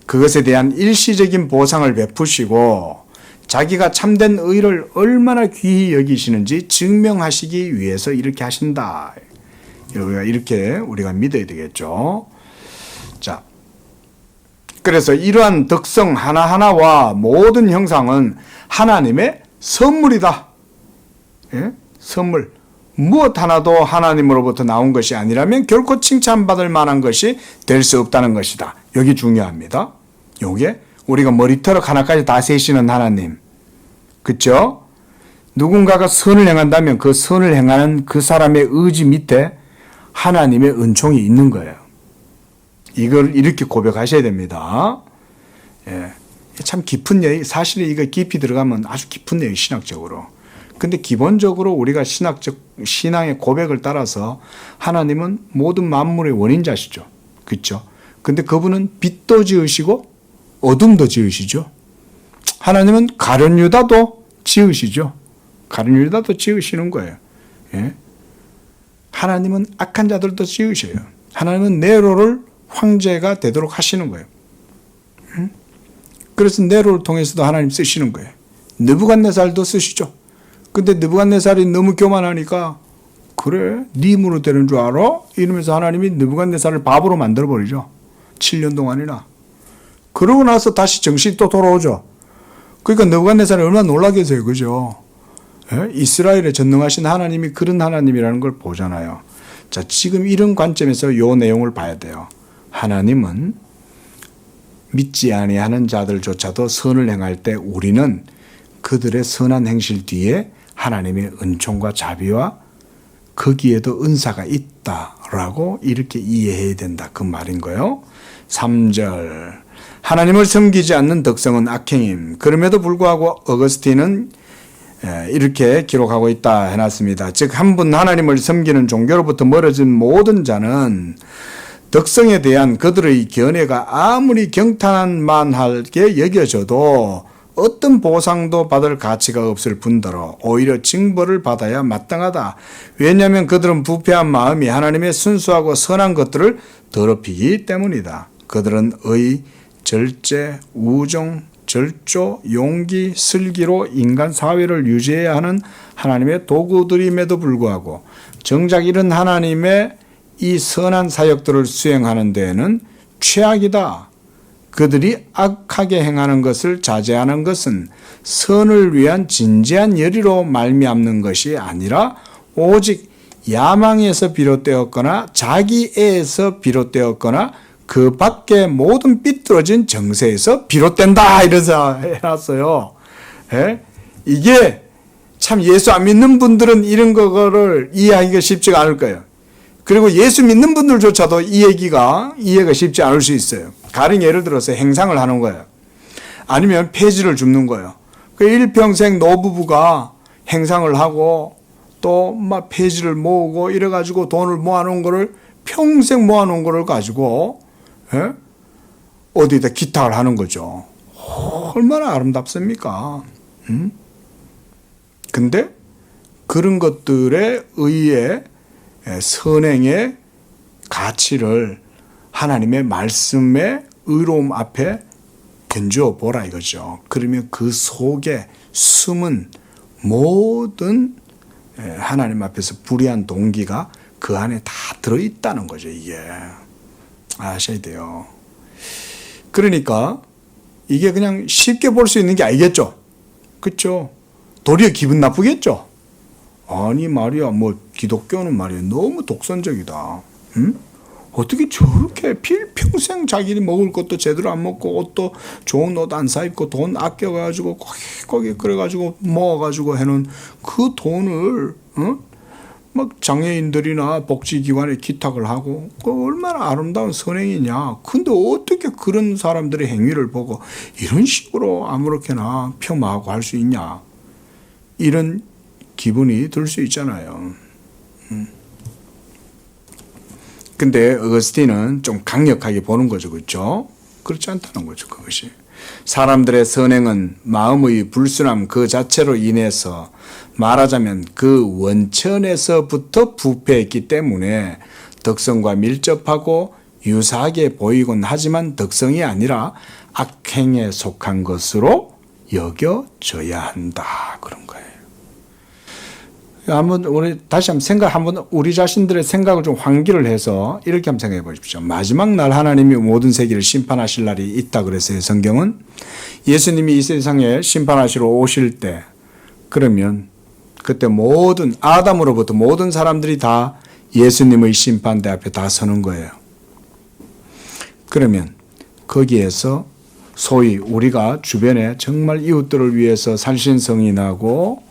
그것에 대한 일시적인 보상을 베푸시고 자기가 참된 의를 얼마나 귀히 여기시는지 증명하시기 위해서 이렇게 하신다. 이렇게 우리가 믿어야 되겠죠. 자, 그래서 이러한 덕성 하나하나와 모든 형상은 하나님의 선물이다. 예? 선물. 무엇 하나도 하나님으로부터 나온 것이 아니라면 결코 칭찬받을 만한 것이 될 수 없다는 것이다. 여기 중요합니다. 요게 우리가 머리털 하나까지 다 세시는 하나님. 그렇죠? 누군가가 선을 행한다면 그 선을 행하는 그 사람의 의지 밑에 하나님의 은총이 있는 거예요. 이걸 이렇게 고백하셔야 됩니다. 예. 참 깊은 얘기, 사실 이거 깊이 들어가면 아주 깊은 얘기, 신학적으로. 근데 기본적으로 우리가 신앙의 고백을 따라서 하나님은 모든 만물의 원인자시죠. 그렇죠? 근데 그분은 빛도 지으시고 어둠도 지으시죠. 하나님은 가룟유다도 지으시죠. 가룟유다도 지으시는 거예요. 예? 하나님은 악한 자들도 지으셔요. 하나님은 네로를 황제가 되도록 하시는 거예요. 그래서 네로를 통해서도 하나님 쓰시는 거예요. 느부갓네살도 쓰시죠. 근데 느부갓네살이 너무 교만하니까 그래? 네 힘으로 되는 줄 알아? 이러면서 하나님이 느부갓네살을 바보로 만들어버리죠. 7년 동안이나. 그러고 나서 다시 정신이 또 돌아오죠. 그러니까 느부갓네살이 얼마나 놀라겠어요. 그죠? 예? 이스라엘에 전능하신 하나님이 그런 하나님이라는 걸 보잖아요. 자, 지금 이런 관점에서 이 내용을 봐야 돼요. 하나님은 믿지 아니하는 자들조차도 선을 행할 때 우리는 그들의 선한 행실 뒤에 하나님의 은총과 자비와 거기에도 은사가 있다라고 이렇게 이해해야 된다. 그 말인 거예요. 3절. 하나님을 섬기지 않는 덕성은 악행임. 그럼에도 불구하고 어거스틴은 이렇게 기록하고 있다 해놨습니다. 즉, 한 분 하나님을 섬기는 종교로부터 멀어진 모든 자는 덕성에 대한 그들의 견해가 아무리 경탄만하게 여겨져도 어떤 보상도 받을 가치가 없을 뿐더러 오히려 징벌을 받아야 마땅하다. 왜냐하면 그들은 부패한 마음이 하나님의 순수하고 선한 것들을 더럽히기 때문이다. 그들은 의, 절제, 우정, 절조, 용기, 슬기로 인간 사회를 유지해야 하는 하나님의 도구들임에도 불구하고 정작 이런 하나님의 이 선한 사역들을 수행하는 데에는 최악이다. 그들이 악하게 행하는 것을 자제하는 것은 선을 위한 진지한 열의로 말미암는 것이 아니라 오직 야망에서 비롯되었거나 자기애에서 비롯되었거나 그 밖의 모든 삐뚤어진 정세에서 비롯된다. 이래서 해놨어요. 예? 이게 참 예수 안 믿는 분들은 이런 거를 이해하기가 쉽지가 않을 거예요. 그리고 예수 믿는 분들조차도 이 얘기가 이해가 쉽지 않을 수 있어요. 가령 예를 들어서 행상을 하는 거예요. 아니면 폐지를 줍는 거예요. 그 일평생 노부부가 행상을 하고 또 막 폐지를 모으고 이래가지고 돈을 모아놓은 거를 평생 모아놓은 거를 가지고 예? 어디다 기탁을 하는 거죠. 얼마나 아름답습니까? 근데 그런 것들에 의해 선행의 가치를 하나님의 말씀의 의로움 앞에 견주어 보라 이거죠. 그러면 그 속에 숨은 모든 하나님 앞에서 불의한 동기가 그 안에 다 들어있다는 거죠. 이게 아셔야 돼요. 그러니까 이게 그냥 쉽게 볼 수 있는 게 아니겠죠. 그렇죠? 도리어 기분 나쁘겠죠. 아니 말이야 뭐 기독교는 말이야 너무 독선적이다. 응? 어떻게 저렇게 평생 자기들이 먹을 것도 제대로 안 먹고 옷도 좋은 옷 안 사 입고 돈 아껴가지고 거기 그래가지고 모아가지고 해놓은 그 돈을 막 장애인들이나 복지기관에 기탁을 하고 그 얼마나 아름다운 선행이냐. 근데 어떻게 그런 사람들의 행위를 보고 이런 식으로 아무렇게나 폄하하고 할 수 있냐. 이런 기분이 들 수 있잖아요. 근데 어거스틴은 좀 강력하게 보는 거죠. 그렇죠? 그렇지 않다는 거죠. 그것이. 사람들의 선행은 마음의 불순함 그 자체로 인해서 말하자면 그 원천에서부터 부패했기 때문에 덕성과 밀접하고 유사하게 보이곤 하지만 덕성이 아니라 악행에 속한 것으로 여겨져야 한다. 그런 거예요. 한번 우리 다시 한번 우리 자신들의 생각을 좀 환기를 해서 이렇게 한번 생각해 보십시오. 마지막 날 하나님이 모든 세계를 심판하실 날이 있다 그랬어요. 성경은 예수님이 이 세상에 심판하시러 오실 때 그러면 그때 모든 아담으로부터 모든 사람들이 다 예수님의 심판대 앞에 다 서는 거예요. 그러면 거기에서 소위 우리가 주변에 정말 이웃들을 위해서 산신성인하고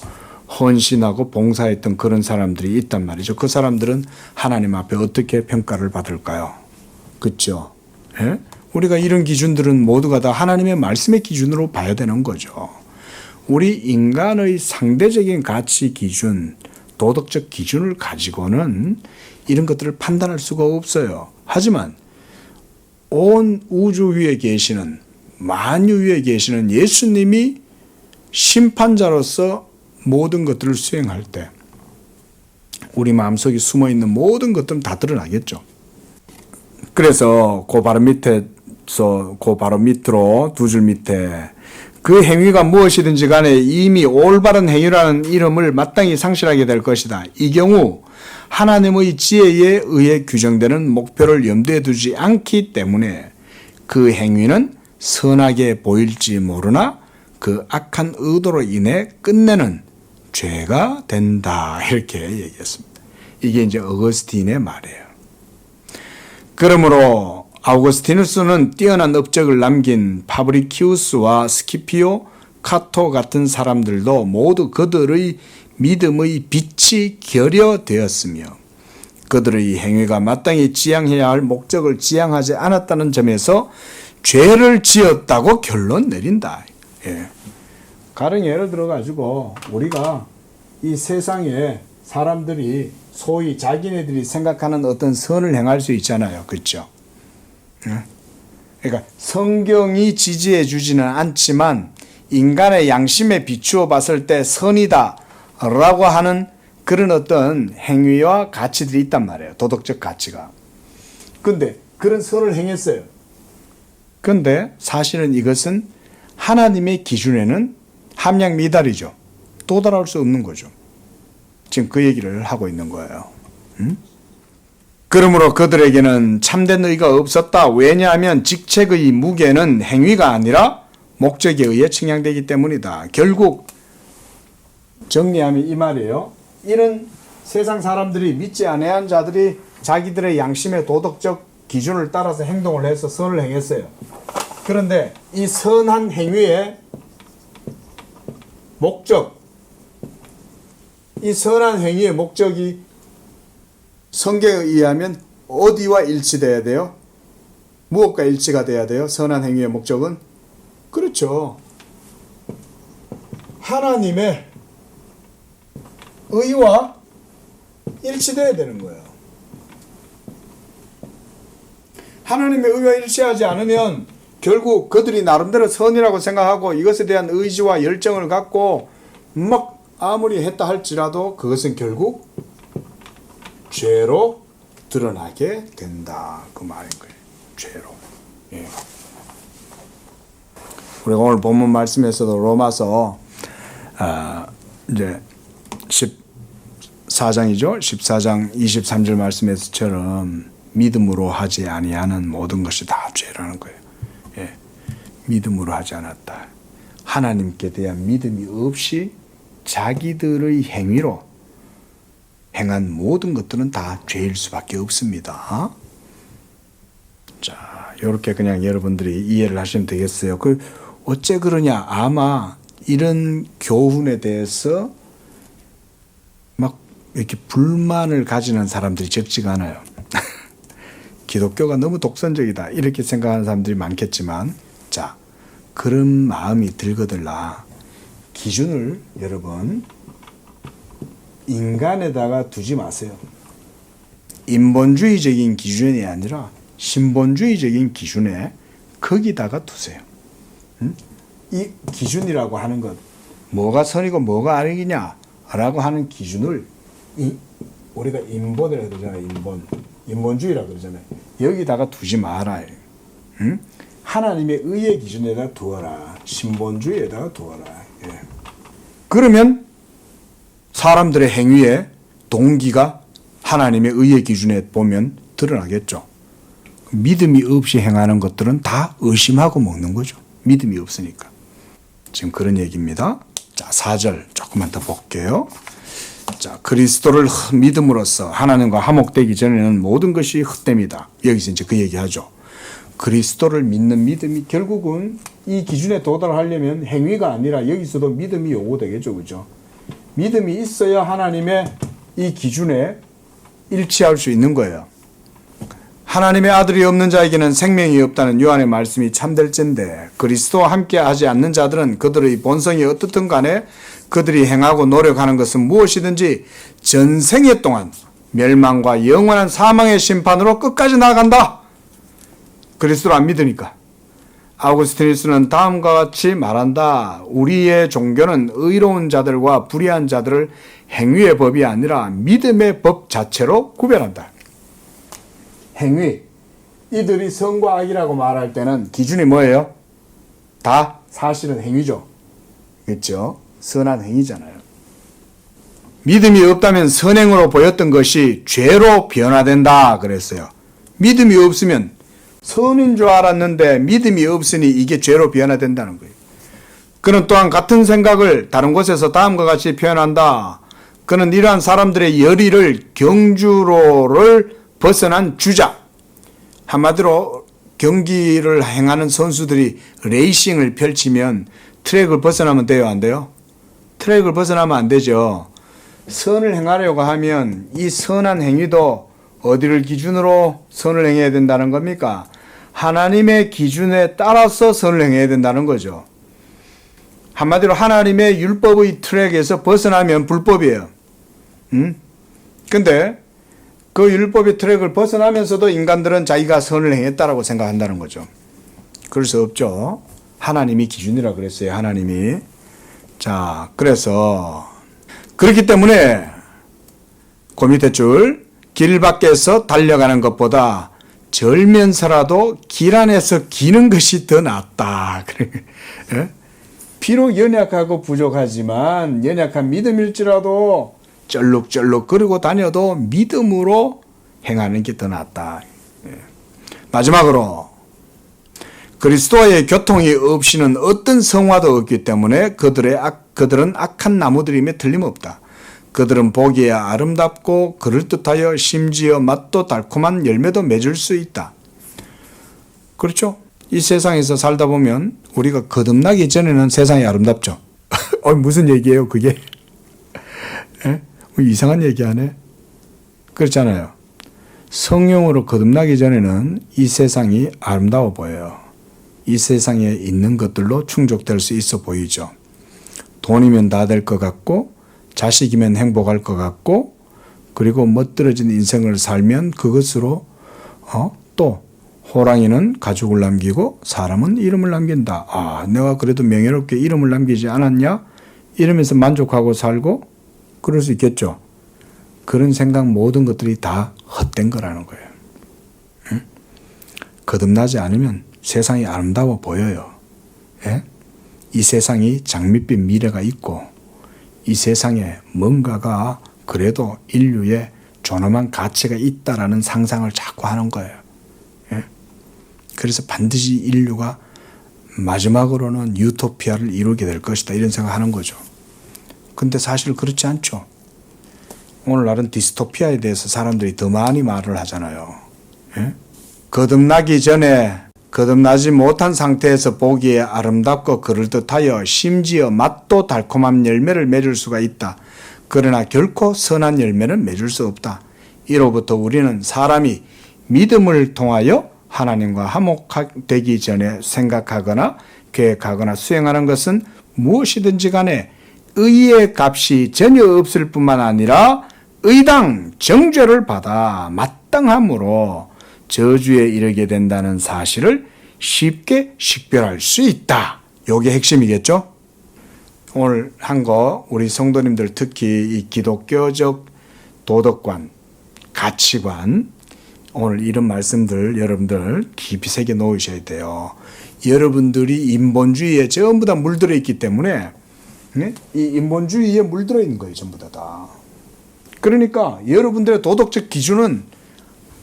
헌신하고 봉사했던 그런 사람들이 있단 말이죠. 그 사람들은 하나님 앞에 어떻게 평가를 받을까요? 그렇죠? 예? 우리가 이런 기준들은 모두가 다 하나님의 말씀의 기준으로 봐야 되는 거죠. 우리 인간의 상대적인 가치 기준, 도덕적 기준을 가지고는 이런 것들을 판단할 수가 없어요. 하지만 온 우주 위에 계시는 만유 위에 계시는 예수님이 심판자로서 모든 것들을 수행할 때 우리 마음속에 숨어있는 모든 것들은 다 드러나겠죠. 그래서 그 바로 밑에서 그 바로 밑으로 두 줄 밑에 그 행위가 무엇이든지 간에 이미 올바른 행위라는 이름을 마땅히 상실하게 될 것이다. 이 경우 하나님의 지혜에 의해 규정되는 목표를 염두에 두지 않기 때문에 그 행위는 선하게 보일지 모르나 그 악한 의도로 인해 끝내는 죄가 된다. 이렇게 얘기했습니다. 이게 이제 어거스틴의 말이에요. 그러므로 아우구스티누스는 뛰어난 업적을 남긴 파브리키우스와 스키피오, 카토 같은 사람들도 모두 그들의 믿음의 빛이 결여되었으며 그들의 행위가 마땅히 지향해야 할 목적을 지향하지 않았다는 점에서 죄를 지었다고 결론 내린다. 예. 가령 예를 들어가지고 우리가 이 세상에 사람들이 소위 자기네들이 생각하는 어떤 선을 행할 수 있잖아요. 그렇죠? 그러니까 성경이 지지해 주지는 않지만 인간의 양심에 비추어 봤을 때 선이다 라고 하는 그런 어떤 행위와 가치들이 있단 말이에요. 도덕적 가치가. 근데 그런 선을 행했어요. 근데 사실은 이것은 하나님의 기준에는 함량 미달이죠. 도달할 수 없는 거죠. 지금 그 얘기를 하고 있는 거예요. 그러므로 그들에게는 참된 의가 없었다. 왜냐하면 직책의 무게는 행위가 아니라 목적에 의해 측량되기 때문이다. 결국 정리하면 이 말이에요. 이런 세상 사람들이 믿지 아니한 자들이 자기들의 양심의 도덕적 기준을 따라서 행동을 해서 선을 행했어요. 그런데 이 선한 행위의 목적, 이 선한 행위의 목적이 성경에 의하면 어디와 일치돼야 돼요? 무엇과 일치가 돼야 돼요? 선한 행위의 목적은? 그렇죠. 하나님의 의와 일치돼야 되는 거예요. 하나님의 의와 일치하지 않으면 결국 그들이 나름대로 선이라고 생각하고 이것에 대한 의지와 열정을 갖고 막 아무리 했다 할지라도 그것은 결국 죄로 드러나게 된다. 그 말인 거예요. 죄로. 예. 우리가 오늘 본문 말씀에서도 로마서 이제 14장이죠. 14장 23절 말씀에서처럼 믿음으로 하지 아니하는 모든 것이 다 죄라는 거예요. 예. 믿음으로 하지 않았다. 하나님께 대한 믿음이 없이 자기들의 행위로 행한 모든 것들은 다 죄일 수밖에 없습니다. 자, 이렇게 그냥 여러분들이 이해를 하시면 되겠어요. 그 어째 그러냐? 아마 이런 교훈에 대해서 막 이렇게 불만을 가지는 사람들이 적지가 않아요. 기독교가 너무 독선적이다 이렇게 생각하는 사람들이 많겠지만, 자, 그런 마음이 들거들라 기준을 여러분 인간에다가 두지 마세요. 인본주의적인 기준이 아니라 신본주의적인 기준에 거기다가 두세요. 이 기준이라고 하는 것, 뭐가 선이고 뭐가 아니냐라고 하는 기준을 우리가 인본이라고 그러잖아요. 인본주의라고 그러잖아요. 여기다가 두지 말아요. 하나님의 의의 기준에다 두어라. 신본주의에다가 두어라. 예. 그러면 사람들의 행위의 동기가 하나님의 의의 기준에 보면 드러나겠죠. 믿음이 없이 행하는 것들은 다 의심하고 먹는 거죠. 믿음이 없으니까. 지금 그런 얘기입니다. 자, 4절 조금만 더 볼게요. 자, 그리스도를 믿음으로써 하나님과 화목되기 전에는 모든 것이 헛됨이다. 여기서 이제 그 얘기하죠. 그리스도를 믿는 믿음이 결국은 이 기준에 도달하려면 행위가 아니라 여기서도 믿음이 요구되겠죠. 그죠? 믿음이 있어야 하나님의 이 기준에 일치할 수 있는 거예요. 하나님의 아들이 없는 자에게는 생명이 없다는 요한의 말씀이 참될진데 그리스도와 함께 하지 않는 자들은 그들의 본성이 어떻든 간에 그들이 행하고 노력하는 것은 무엇이든지 전생애 동안 멸망과 영원한 사망의 심판으로 끝까지 나아간다. 그리스도를 안 믿으니까. 아우구스티누스는 다음과 같이 말한다. 우리의 종교는 의로운 자들과 불의한 자들을 행위의 법이 아니라 믿음의 법 자체로 구별한다. 행위. 이들이 선과 악이라고 말할 때는 기준이 뭐예요? 다 사실은 행위죠. 그렇죠? 선한 행위잖아요. 믿음이 없다면 선행으로 보였던 것이 죄로 변화된다 그랬어요. 믿음이 없으면 선인 줄 알았는데 믿음이 없으니 이게 죄로 변화된다는 거예요. 그는 또한 같은 생각을 다른 곳에서 다음과 같이 표현한다. 그는 이러한 사람들의 열의를 경주로를 벗어난 주자. 한마디로 경기를 행하는 선수들이 레이싱을 펼치면 트랙을 벗어나면 돼요? 안 돼요? 트랙을 벗어나면 안 되죠. 선을 행하려고 하면 이 선한 행위도 어디를 기준으로 선을 행해야 된다는 겁니까? 하나님의 기준에 따라서 선을 행해야 된다는 거죠. 한마디로 하나님의 율법의 트랙에서 벗어나면 불법이에요. 근데 그 율법의 트랙을 벗어나면서도 인간들은 자기가 선을 행했다라고 생각한다는 거죠. 그럴 수 없죠. 하나님이 기준이라 그랬어요. 하나님이. 자, 그래서 그렇기 때문에 그 밑에 줄, 길 밖에서 달려가는 것보다 절면서라도 길 안에서 기는 것이 더 낫다. 비록 연약하고 부족하지만 연약한 믿음일지라도 쩔룩쩔룩 거리고 다녀도 믿음으로 행하는 게 더 낫다. 마지막으로 그리스도의 교통이 없이는 어떤 성화도 없기 때문에 그들은 악한 나무들임에 틀림없다. 그들은 보기에 아름답고 그럴듯하여 심지어 맛도 달콤한 열매도 맺을 수 있다. 그렇죠? 이 세상에서 살다 보면 우리가 거듭나기 전에는 세상이 아름답죠. 무슨 얘기예요 그게? 이상한 얘기하네. 그렇잖아요. 성령으로 거듭나기 전에는 이 세상이 아름다워 보여요. 이 세상에 있는 것들로 충족될 수 있어 보이죠. 돈이면 다 될 것 같고 자식이면 행복할 것 같고 그리고 멋들어진 인생을 살면 그것으로 또 호랑이는 가죽을 남기고 사람은 이름을 남긴다. 내가 그래도 명예롭게 이름을 남기지 않았냐? 이러면서 만족하고 살고 그럴 수 있겠죠. 그런 생각 모든 것들이 다 헛된 거라는 거예요. 응? 거듭나지 않으면 세상이 아름다워 보여요. 예? 이 세상이 장밋빛 미래가 있고 이 세상에 뭔가가 그래도 인류의 존엄한 가치가 있다라는 상상을 자꾸 하는 거예요. 예? 그래서 반드시 인류가 마지막으로는 유토피아를 이루게 될 것이다 이런 생각하는 거죠. 근데 사실 그렇지 않죠. 오늘날은 디스토피아에 대해서 사람들이 더 많이 말을 하잖아요. 예? 거듭나기 전에 거듭나지 못한 상태에서 보기에 아름답고 그럴듯하여 심지어 맛도 달콤한 열매를 맺을 수가 있다. 그러나 결코 선한 열매는 맺을 수 없다. 이로부터 우리는 사람이 믿음을 통하여 하나님과 화목되기 전에 생각하거나 계획하거나 수행하는 것은 무엇이든지 간에 의의 값이 전혀 없을 뿐만 아니라 의당 정죄를 받아 마땅함으로 저주에 이르게 된다는 사실을 쉽게 식별할 수 있다. 이게 핵심이겠죠? 오늘 한 거 우리 성도님들 특히 이 기독교적 도덕관, 가치관 오늘 이런 말씀들 여러분들 깊이 새겨 놓으셔야 돼요. 여러분들이 인본주의에 전부 다 물들어 있기 때문에 이 인본주의에 물들어 있는 거예요. 전부 다. 그러니까 여러분들의 도덕적 기준은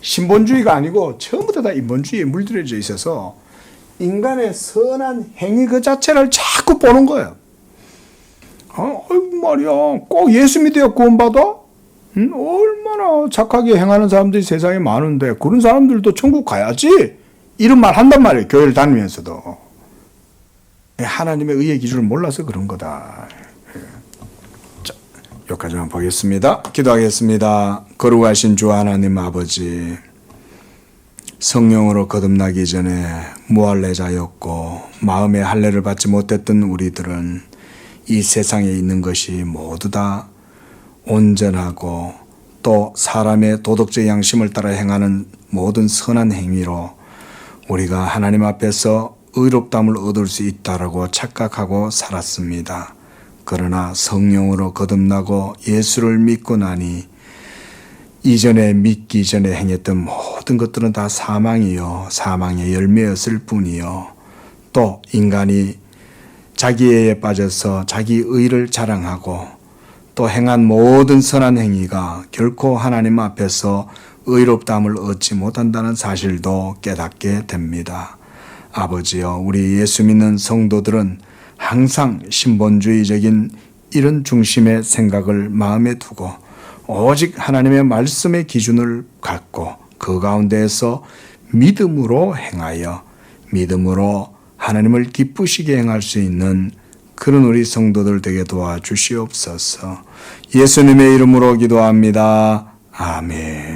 신본주의가 아니고 전부 다 인본주의에 물들어져 있어서 인간의 선한 행위 그 자체를 자꾸 보는 거예요. 말이야. 꼭 예수 믿어야 구원받아? 얼마나 착하게 행하는 사람들이 세상에 많은데 그런 사람들도 천국 가야지. 이런 말 한단 말이에요. 교회를 다니면서도. 하나님의 의의 기준을 몰라서 그런 거다. 자, 여기까지만 보겠습니다. 기도하겠습니다. 거룩하신 주 하나님 아버지, 성령으로 거듭나기 전에 무할례자였고 마음의 할례를 받지 못했던 우리들은 이 세상에 있는 것이 모두 다 온전하고 또 사람의 도덕적 양심을 따라 행하는 모든 선한 행위로 우리가 하나님 앞에서 의롭다함을 얻을 수 있다라고 착각하고 살았습니다. 그러나 성령으로 거듭나고 예수를 믿고 나니 이전에 믿기 전에 행했던 모든 것들은 다 사망이요 사망의 열매였을 뿐이요 또 인간이 자기애에 빠져서 자기 의를 자랑하고 또 행한 모든 선한 행위가 결코 하나님 앞에서 의롭다함을 얻지 못한다는 사실도 깨닫게 됩니다. 아버지여, 우리 예수 믿는 성도들은 항상 신본주의적인 이런 중심의 생각을 마음에 두고 오직 하나님의 말씀의 기준을 갖고 그 가운데에서 믿음으로 행하여 믿음으로 하나님을 기쁘시게 행할 수 있는 그런 우리 성도들 되게 도와주시옵소서. 예수님의 이름으로 기도합니다. 아멘.